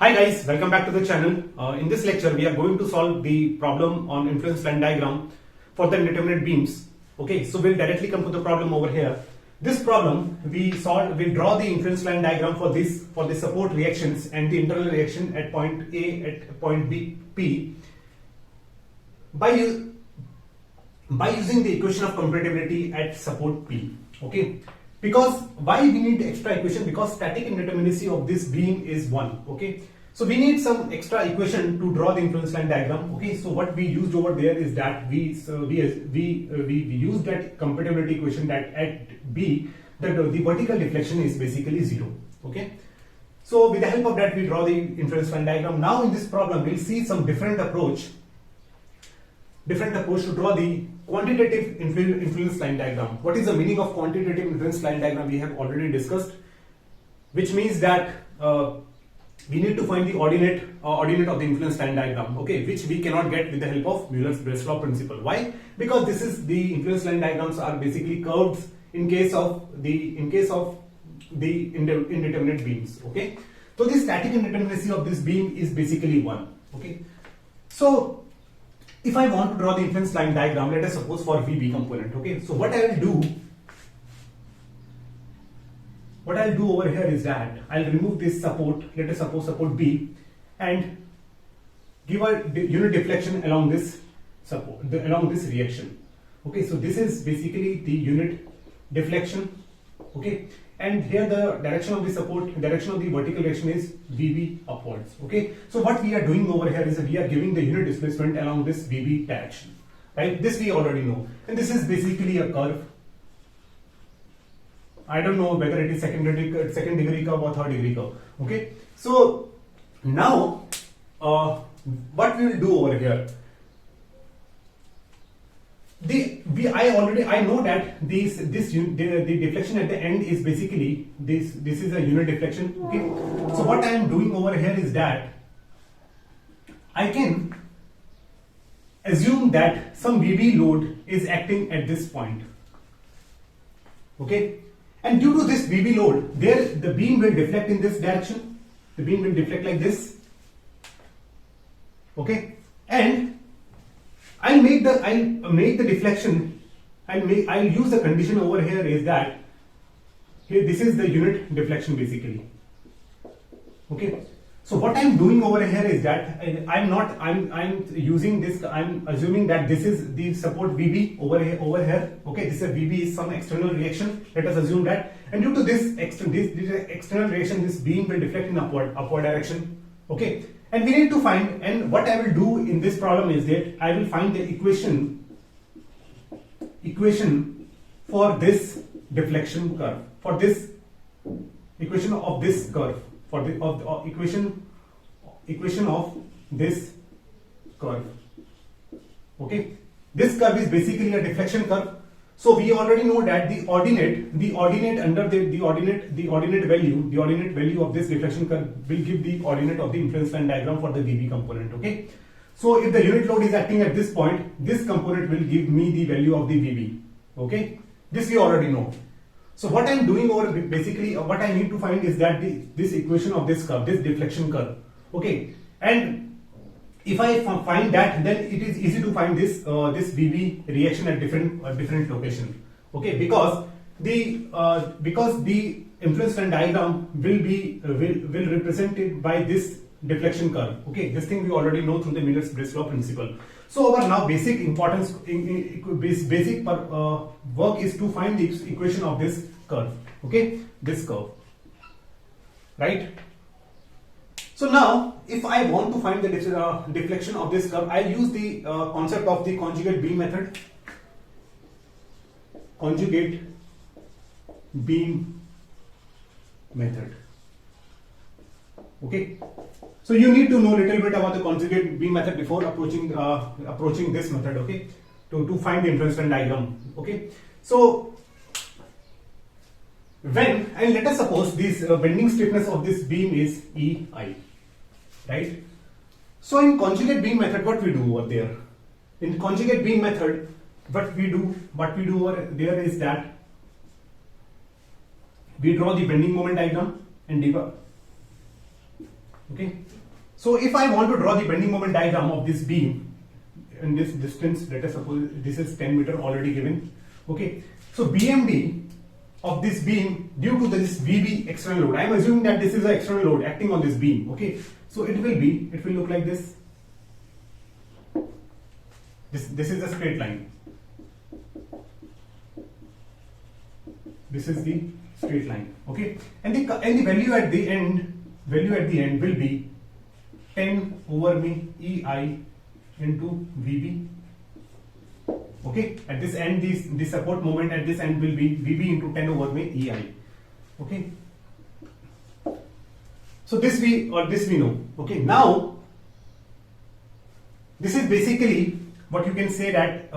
Hi guys, welcome back to the channel. In this lecture, we are going to solve the problem on influence line diagram for the indeterminate beams. Okay, so we'll directly come to the problem over here. This problem we draw the influence line diagram for the support reactions and the internal reaction at point A at point B P by using the equation of compatibility at support P. Okay. Because why we need extra equation? Because static indeterminacy of this beam is 1. Okay, so we need some extra equation to draw the influence line diagram. Okay, so what we used over there is that we used that compatibility equation that at B the vertical deflection is basically 0. Okay, so with the help of that we draw the influence line diagram. Now in this problem we'll see some different approach to draw the quantitative influence line diagram. What is the meaning of quantitative influence line diagram? We have already discussed, which means that we need to find the ordinate of the influence line diagram, okay, which we cannot get with the help of Euler's-Breslau principle. Why? Because the influence line diagrams are basically curves in case of the indeterminate beams. Okay, so the static indeterminacy of this beam is basically 1. Okay, so if I want to draw the influence line diagram, let us suppose for VB component. Okay, so what I will do over here is that I'll remove this support, let us suppose support B, and give a unit deflection along this support, along this reaction. Okay, so this is basically the unit deflection. Okay, and here the direction of the support, direction of the vertical direction is VB upwards. Okay, so what we are doing over here is that we are giving the unit displacement along this VB direction, right? This we already know, and this is basically a curve. I don't know whether it is second degree curve or third degree curve. Okay, so now what we will do over here, I know that the deflection at the end is basically this is a unit deflection. Okay, so what I am doing over here is that I can assume that some VB load is acting at this point. Okay, and due to this VB load, the beam will deflect in this direction. The beam will deflect like this. Okay, and I'll make the deflection. I'll use the condition over here is that here this is the unit deflection basically. Okay, so what I'm doing over here is that I'm using this. I'm assuming that this is the support VB over here. Okay, this is VB is some external reaction. Let us assume that, and due to this external reaction, this beam will deflect in upward direction. Okay, and we need to find, and what I will do in this problem is that I will find the equation for this deflection curve, for this equation of this curve, for the equation of this curve. Okay, this curve is basically a deflection curve. So we already know that the ordinate value of this deflection curve will give the ordinate of the influence line diagram for the VB component. Okay, so if the unit load is acting at this point, this component will give me the value of the VB. Okay, this we already know. So what I am doing over basically what I need to find is that this equation of this curve, this deflection curve. Okay, and if I find that, then it is easy to find this VB reaction at different location. Okay, because the influence line diagram will represented by this deflection curve. Okay, this thing we already know through the Euler's-Breslau principle. So our now basic work is to find the equation of this curve. Okay, this curve, right? So now, if I want to find the deflection of this curve, I'll use the concept of the conjugate beam method. Conjugate beam method. Okay. So you need to know a little bit about the conjugate beam method before approaching this method. Okay, to find the influence line diagram. Okay. So and let us suppose this bending stiffness of this beam is EI. Right? So in conjugate beam method, what we do over there? In conjugate beam method, what we do over there is that we draw the bending moment diagram and Okay, so if I want to draw the bending moment diagram of this beam in this distance, let us suppose this is 10 meter already given. Okay, so BMD of this beam due to this VB external load, I am assuming that this is an external load acting on this beam. Okay, so it will look like this. This is a straight line. This is the straight line. Okay, and the value at the end will be 10 over me EI into VB. Okay, at this end the support moment at this end will be VB into 10 over me EI. Okay, so this we know. Okay, now this is basically what you can say that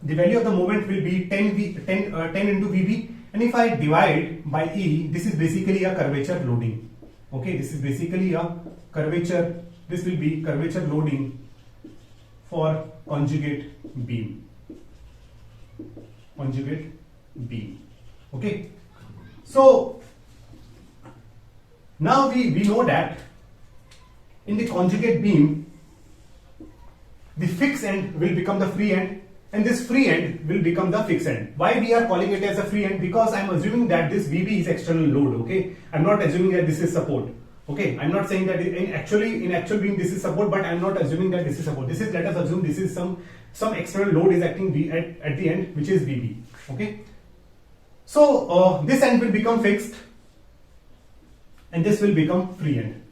the value of the moment will be 10 into VB, and if I divide by E, this is basically a curvature loading. Okay, this is basically a curvature, this will be curvature loading for conjugate beam. Okay, so now we know that in the conjugate beam, the fixed end will become the free end, and this free end will become the fixed end. Why we are calling it as a free end? Because I am assuming that this VB is external load. Okay, I am not assuming that this is support. Okay, I am not saying that in actual beam this is support, but I am not assuming that this is support. This is, let us assume this is some external load is acting at the end, which is VB. Okay, so this end will become fixed and this will become free end.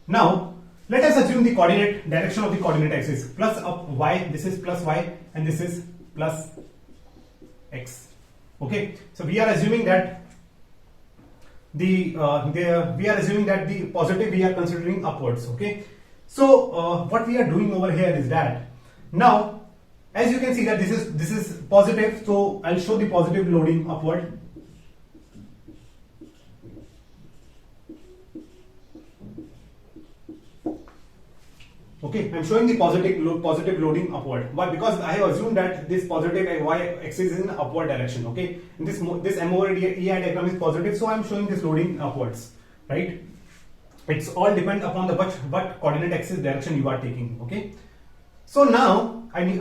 Now let us assume the coordinate direction of the coordinate axis plus up y, this is plus y and this is plus x. Okay, so we are assuming that the positive we are considering upwards. Okay, so what we are doing over here is that now as you can see that this is positive, so I'll show the positive loading upward. Okay, I'm showing the positive loading upward. Why? Because I have assumed that this positive y-axis is in upward direction. Okay, and this M over EI diagram is positive, so I'm showing this loading upwards, right? It's all depend upon the what coordinate axis direction you are taking. Okay, so now in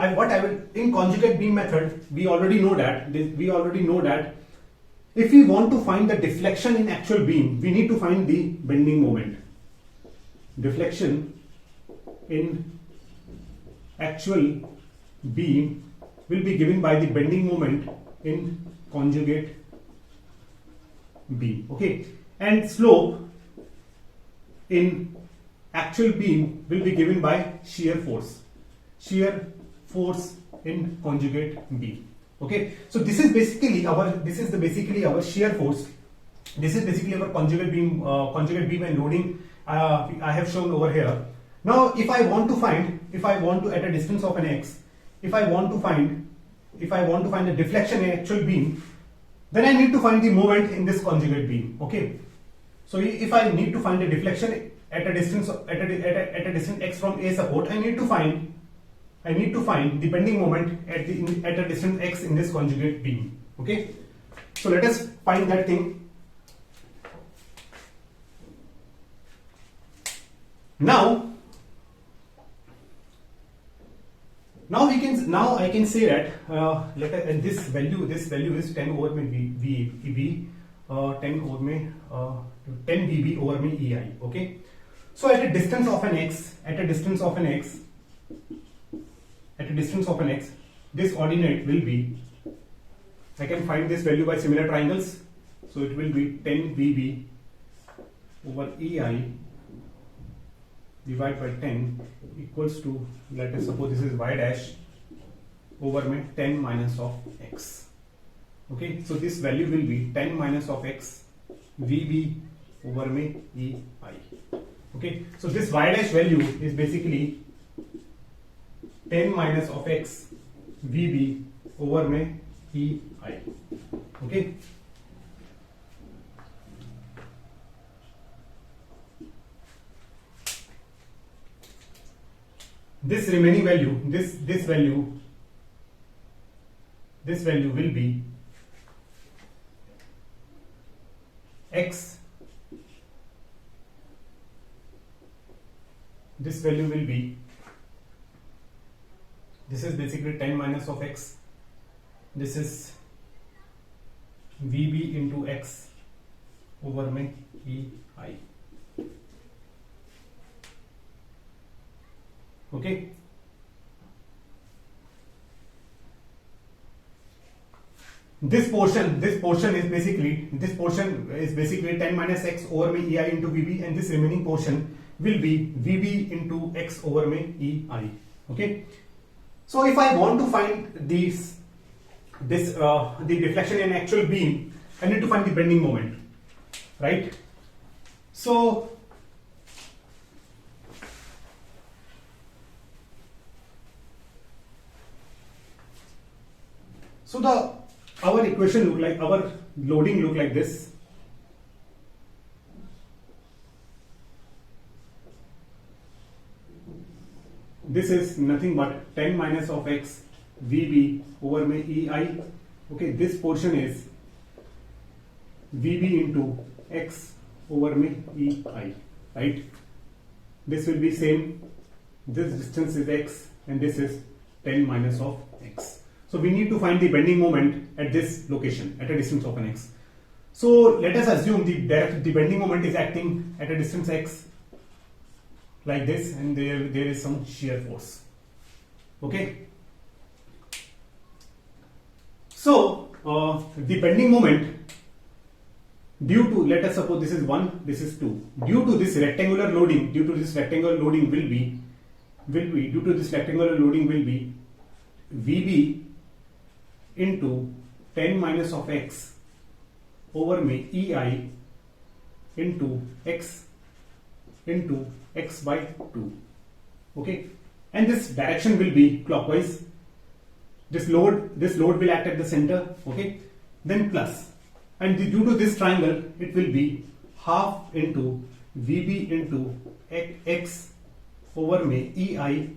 conjugate beam method we already know that if we want to find the deflection in actual beam, we need to find the bending moment. Deflection in actual beam will be given by the bending moment in conjugate beam. Okay, and slope in actual beam will be given by shear force in conjugate beam. Okay, so this is basically our shear force. This is basically our conjugate beam and loading I have shown over here. Now if I want to at a distance of an x, if I want to find the deflection in actual beam, then I need to find the moment in this conjugate beam. Okay, so if I need to find the deflection at a distance x from a support, I need to find the bending moment at a distance x in this conjugate beam. Okay, so let us find that thing. Now I can say that this value is 10 over me VB 10 over me 10 VB over me EI. Okay, so at a distance of an x, this ordinate will be, I can find this value by similar triangles, so it will be 10 VB over EI divided by 10 equals to, let us suppose this is y dash over me 10 minus of x. Okay, so this value will be 10 minus of x VB over me EI. Okay, so this y dash value is basically 10 minus of x VB over me EI. Okay, this remaining value, this value this value will be x, this value will be, this is basically 10 minus of x, this is VB into x over में EI. Okay. This portion is basically 10 minus x over में EI into VB, and this remaining portion will be VB into x over में EI. Okay. So if I want to find the deflection in actual beam, I need to find the bending moment, right? So our equation look like, our loading look like this. This is nothing but 10 minus of x VB over में EI. Okay, this portion is VB into x over में EI, right? This will be same. This distance is x and this is 10 minus of x. So we need to find the bending moment at this location at a distance of an x. So let us assume the bending moment is acting at a distance x like this, and there is some shear force. Okay. So the bending moment due to, let us suppose this is 1, this is 2. Due to this rectangular loading will be VB into 10 minus of x over में EI into x by 2. Okay, and this direction will be clockwise. This load will act at the center. Okay, then plus, and due to this triangle it will be half into VB into x over में EI,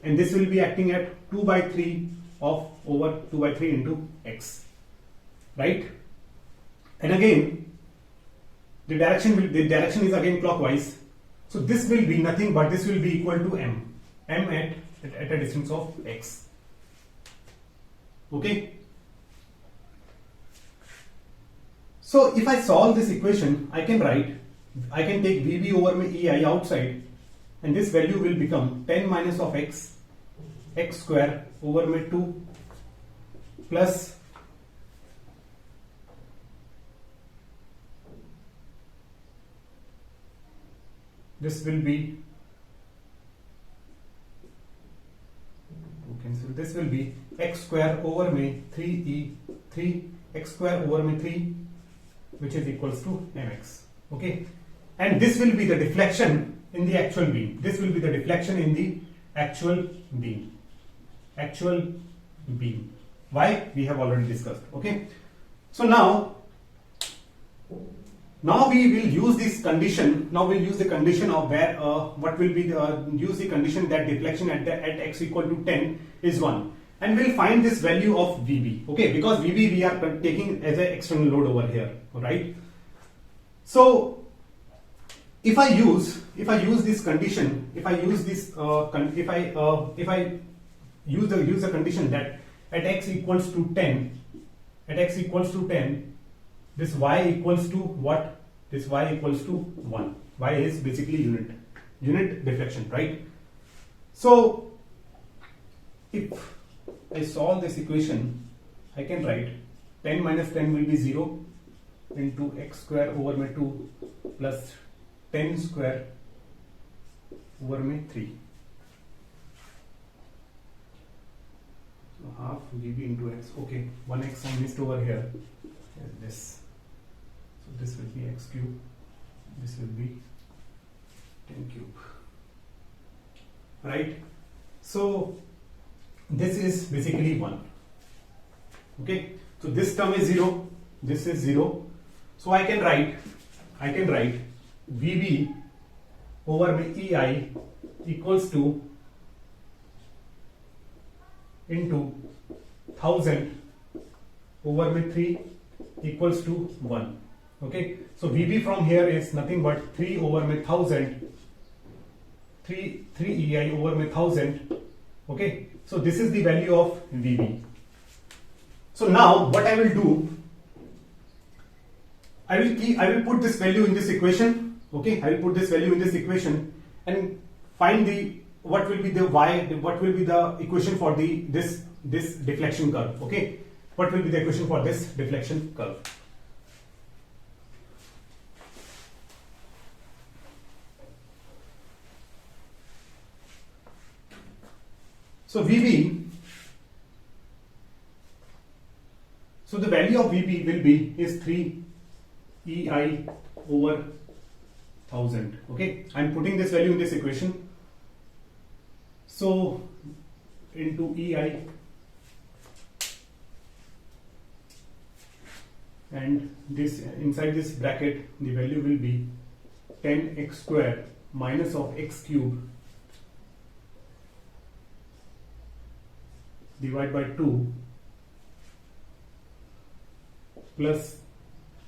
and this will be acting at 2 by 3 of over 2 by 3 into x, right? And again the direction is again clockwise. So this will be nothing but this will be equal to m at a distance of x. Okay. So if I solve this equation, I can take VB over में EI outside, and this value will become 10 minus of x square over में 2 plus this will be, this will be x square over में 3 x square over में 3, which is equals to mx. Okay, and this will be the deflection in the actual beam. This will be the deflection in the actual beam. Why? We have already discussed. Okay, so now we will use this condition. Now we'll use the condition of where what will be use the condition that deflection at x equal to 10 is 1, and we'll find this value of VB. Okay, because VB we are taking as an external load over here, right? So if I use this condition, if I use the condition that at x equals to 10, this y equals to what? This y equals to 1. Y is basically unit deflection, right? So if I solve this equation, I can write 10 minus 10 will be 0 into x square over में 2 plus 10 square over में 3. So half VB into x. Okay, 1x I missed over here. Is this. So this will be x cube. This will be 10 cube. Right? So this is basically 1. Okay. So this term is 0. This is 0. So I can write VB over EI equals to into 1000 over with 3 equals to 1. Okay, so VB from here is nothing but 3 over with 1000, 3 EI over with 1000. Okay, so this is the value of VB. So now what I will do, I will put this value in this equation. Okay, I will put this value in this equation and find what will be the equation for this deflection curve. Okay, what will be the equation for this deflection curve? So VB, so the value of VB will be is 3 EI over 1000. Okay, I am putting this value in this equation. So into EI, and this inside this bracket the value will be 10x square minus of x cube divided by 2 plus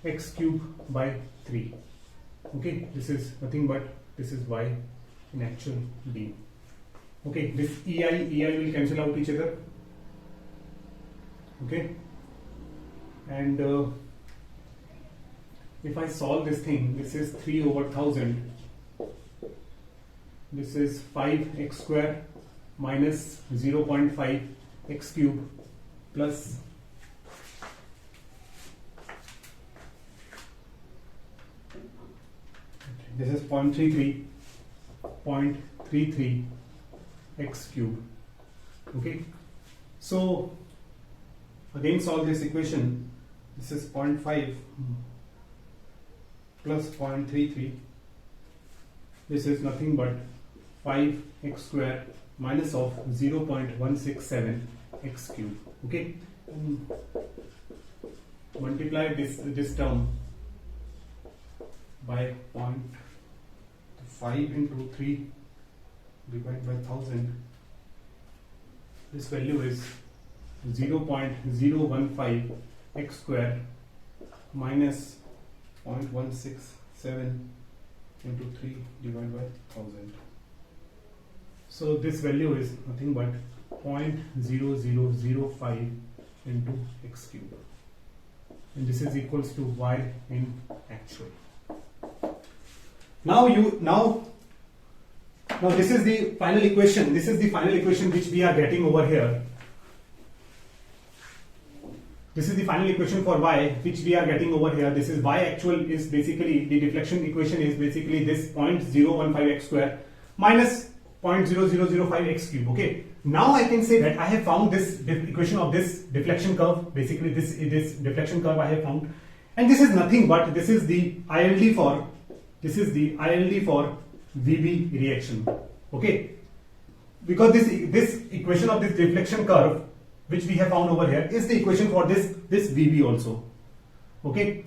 x cube by 3. Okay, this is nothing but this is y in actual being. Okay, this EI will cancel out each other. Okay, and if I solve this thing, this is 3 over 1000, this is 5x square minus 0.5 x cube plus this is 0.33 x cube. Okay, so again solve this equation. This is 0.5 plus 0.33, this is nothing but 5x square minus of 0.167 x cube. Okay, and multiply this term by 0.5 into 3 divided by 1000. This value is 0.015 x square minus 0.167 into 3 divided by 1000. So this value is nothing but 0.0005 into x cube, and this is equals to y in actual. Now this is the final equation. This is the final equation which we are getting over here. This is the final equation for y which we are getting over here. This is y actual is basically the deflection equation is basically this 0.015 x square minus 0.0005 x cube. Okay, now I can say that I have found this equation of this deflection curve. Basically this deflection curve I have found, and this is nothing but this is the ILD for VB reaction. Okay, because this equation of this deflection curve which we have found over here is the equation for this VB also. Okay,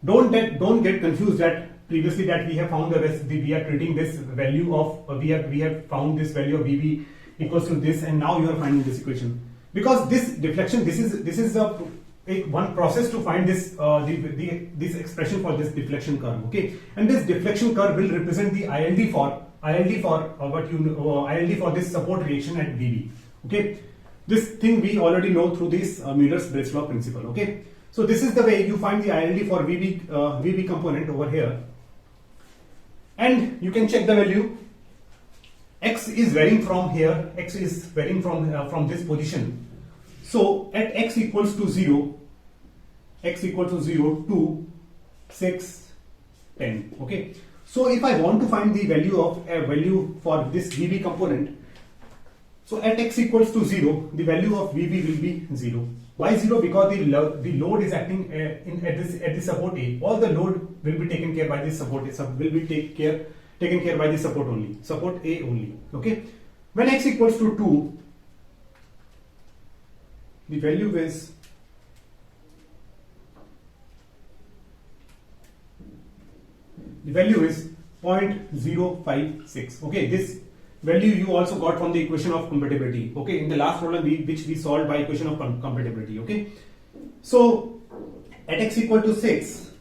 don't get confused that previously that we have found we are treating this value of we have found this value of VB equals to this, and now you are finding this equation, because this deflection this is one process to find this this expression for this deflection curve. Okay, and this deflection curve will represent the ILD for ILD for this support reaction at VB. Okay, this thing we already know through this Miller's-Brace law principle. Okay, so this is the way you find the ILD for VB component over here, and you can check the value. X is varying from here. X is varying from this position. So at x equals to 0, 2, 6, 10. Okay. So if I want to find the value of a value for this VB component, so at x equals to 0, the value of VB will be 0. Why 0? Because the load is acting at the support A. All the load will be taken care by this support A. Will be taken care by the support only, support A only. Okay. When x equals to 2, the value is the value is 0.056. Okay, this value you also got from the equation of compatibility. Okay, in the last problem which we solved by equation of compatibility. Okay, So at x equal to 6,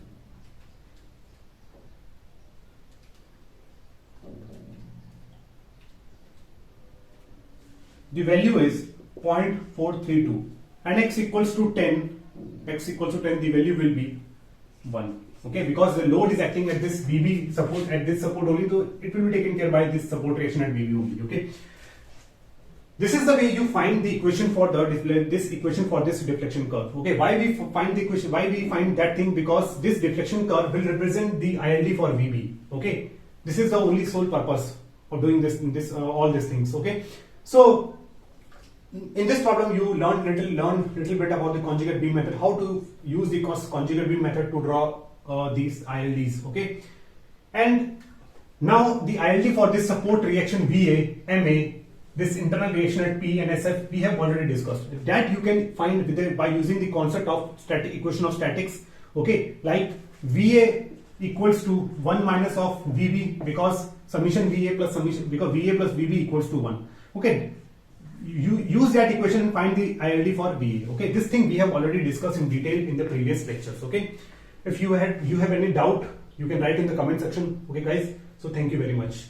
the value is 0.432, and x equals to 10, the value will be 1. Okay, because the load is acting at this VB support, at this support only, so it will be taken care by this support reaction at VB only. Okay, this is the way you find the equation for this equation for this deflection curve. Okay, why we find the equation, why we find that thing? Because this deflection curve will represent the ILD for VB. Okay, this is the only sole purpose of doing this all these things. Okay, so in this problem you learn little bit about the conjugate beam method, how to use the conjugate beam method to draw these ILDs. Okay, and now the ILD for this support reaction VA, MA, this internal reaction at P and SF, we have already discussed. That you can find by using the concept of static equation of statics. Okay, like VA equals to 1 minus of VB, because summation VA plus summation, because VA plus VB equals to 1. Okay, you use that equation and find the ILD for VA. Okay, this thing we have already discussed in detail in the previous lectures. Okay, if you have any doubt, you can write in the comment section. Okay guys, so thank you very much.